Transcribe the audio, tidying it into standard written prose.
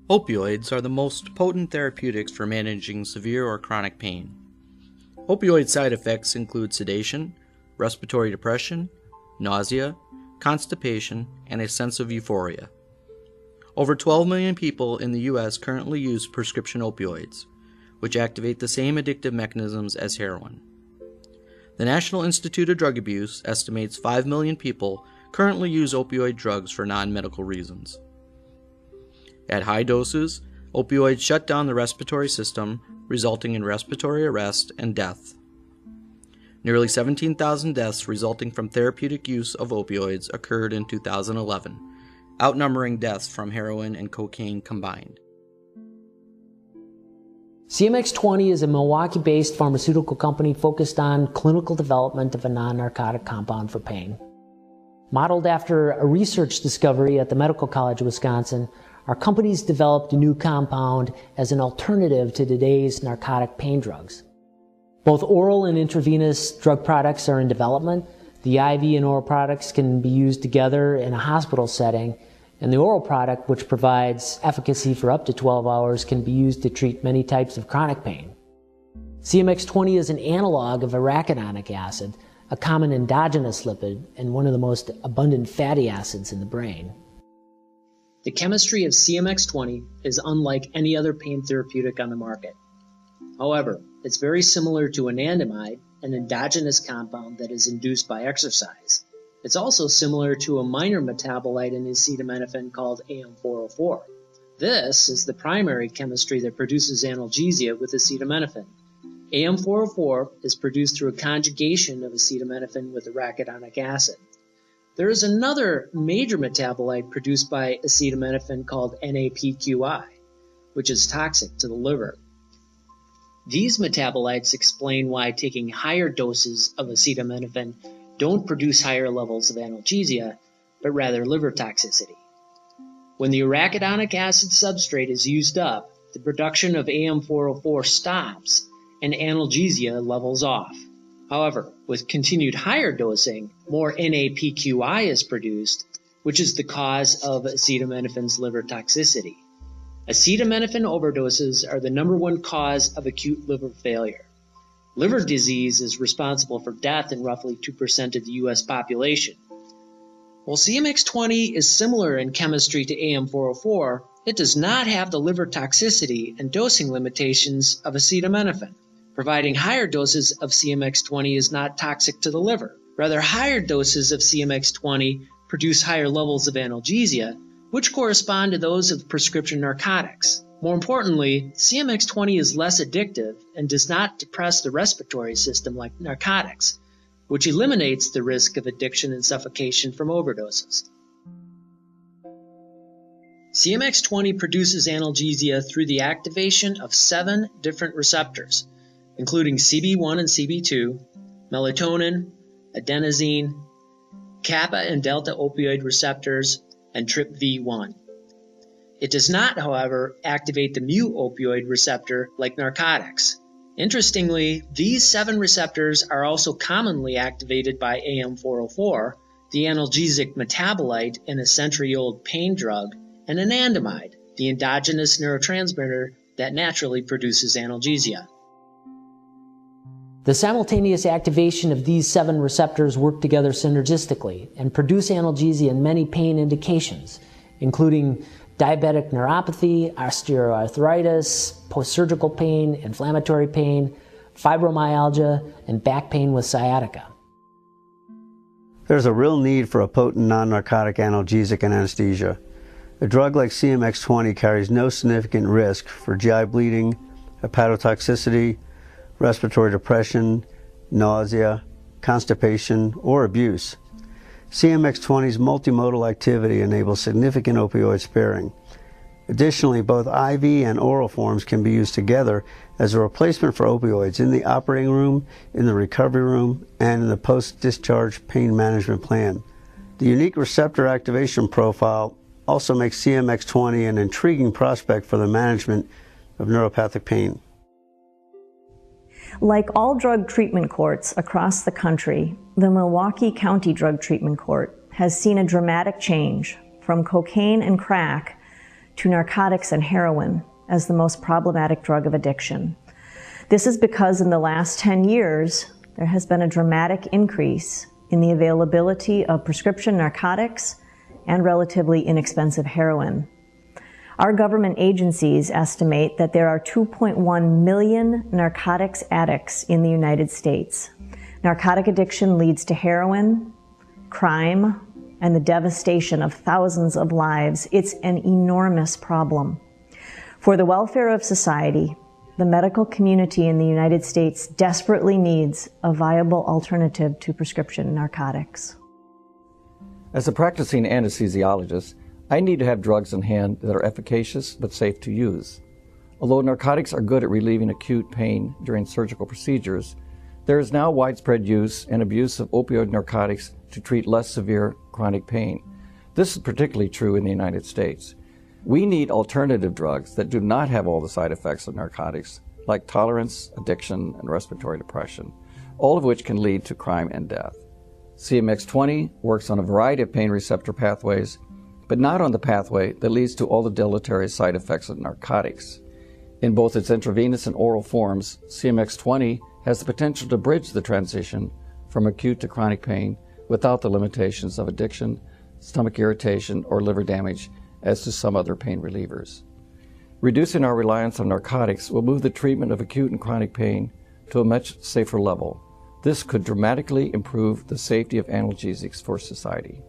Opioids are the most potent therapeutics for managing severe or chronic pain. Opioid side effects include sedation, respiratory depression, nausea, constipation, and a sense of euphoria. Over 12 million people in the U.S. currently use prescription opioids, which activate the same addictive mechanisms as heroin. The National Institute of Drug Abuse estimates 5 million people currently use opioid drugs for non-medical reasons. At high doses, opioids shut down the respiratory system, resulting in respiratory arrest and death. Nearly 17,000 deaths resulting from therapeutic use of opioids occurred in 2011, outnumbering deaths from heroin and cocaine combined. Cmx20 is a Milwaukee-based pharmaceutical company focused on clinical development of a non-narcotic compound for pain. Modeled after a research discovery at the Medical College of Wisconsin, our company's developed a new compound as an alternative to today's narcotic pain drugs. Both oral and intravenous drug products are in development. The IV and oral products can be used together in a hospital setting, and the oral product, which provides efficacy for up to 12 hours, can be used to treat many types of chronic pain. Cmx20 is an analog of arachidonic acid, a common endogenous lipid and one of the most abundant fatty acids in the brain. The chemistry of Cmx20 is unlike any other pain therapeutic on the market. However, it's very similar to anandamide, an endogenous compound that is induced by exercise. It's also similar to a minor metabolite in acetaminophen called AM404. This is the primary chemistry that produces analgesia with acetaminophen. AM404 is produced through a conjugation of acetaminophen with arachidonic acid. There is another major metabolite produced by acetaminophen called NAPQI, which is toxic to the liver. These metabolites explain why taking higher doses of acetaminophen don't produce higher levels of analgesia, but rather liver toxicity. When the arachidonic acid substrate is used up, the production of AM404 stops and analgesia levels off. However, with continued higher dosing, more NAPQI is produced, which is the cause of acetaminophen's liver toxicity. Acetaminophen overdoses are the #1 cause of acute liver failure. Liver disease is responsible for death in roughly 2% of the U.S. population. While Cmx20 is similar in chemistry to AM404, it does not have the liver toxicity and dosing limitations of acetaminophen. Providing higher doses of Cmx20 is not toxic to the liver. Rather, higher doses of Cmx20 produce higher levels of analgesia, which correspond to those of prescription narcotics. More importantly, Cmx20 is less addictive and does not depress the respiratory system like narcotics, which eliminates the risk of addiction and suffocation from overdoses. Cmx20 produces analgesia through the activation of 7 different receptors, including CB1 and CB2, melatonin, adenosine, kappa and delta opioid receptors, and TRPV1. It does not, however, activate the mu opioid receptor like narcotics. Interestingly, these 7 receptors are also commonly activated by AM404, the analgesic metabolite in a century-old pain drug, and anandamide, the endogenous neurotransmitter that naturally produces analgesia. The simultaneous activation of these 7 receptors work together synergistically and produce analgesia in many pain indications, including diabetic neuropathy, osteoarthritis, post-surgical pain, inflammatory pain, fibromyalgia, and back pain with sciatica. There's a real need for a potent non-narcotic analgesic in anesthesia. A drug like Cmx20 carries no significant risk for GI bleeding, hepatotoxicity, respiratory depression, nausea, constipation, or abuse. Cmx20's multimodal activity enables significant opioid sparing. Additionally, both IV and oral forms can be used together as a replacement for opioids in the operating room, in the recovery room, and in the post-discharge pain management plan. The unique receptor activation profile also makes Cmx20 an intriguing prospect for the management of neuropathic pain. Like all drug treatment courts across the country, the Milwaukee County Drug Treatment Court has seen a dramatic change from cocaine and crack to narcotics and heroin as the most problematic drug of addiction. This is because in the last 10 years, there has been a dramatic increase in the availability of prescription narcotics and relatively inexpensive heroin. Our government agencies estimate that there are 2.1 million narcotics addicts in the United States. Narcotic addiction leads to heroin, crime, and the devastation of thousands of lives. It's an enormous problem. For the welfare of society, the medical community in the United States desperately needs a viable alternative to prescription narcotics. As a practicing anesthesiologist, I need to have drugs in hand that are efficacious but safe to use. Although narcotics are good at relieving acute pain during surgical procedures, there is now widespread use and abuse of opioid narcotics to treat less severe chronic pain. This is particularly true in the United States. We need alternative drugs that do not have all the side effects of narcotics, like tolerance, addiction, and respiratory depression, all of which can lead to crime and death. Cmx20 works on a variety of pain receptor pathways, but not on the pathway that leads to all the deleterious side effects of narcotics. In both its intravenous and oral forms, Cmx20 has the potential to bridge the transition from acute to chronic pain without the limitations of addiction, stomach irritation, or liver damage as to some other pain relievers. Reducing our reliance on narcotics will move the treatment of acute and chronic pain to a much safer level. This could dramatically improve the safety of analgesics for society.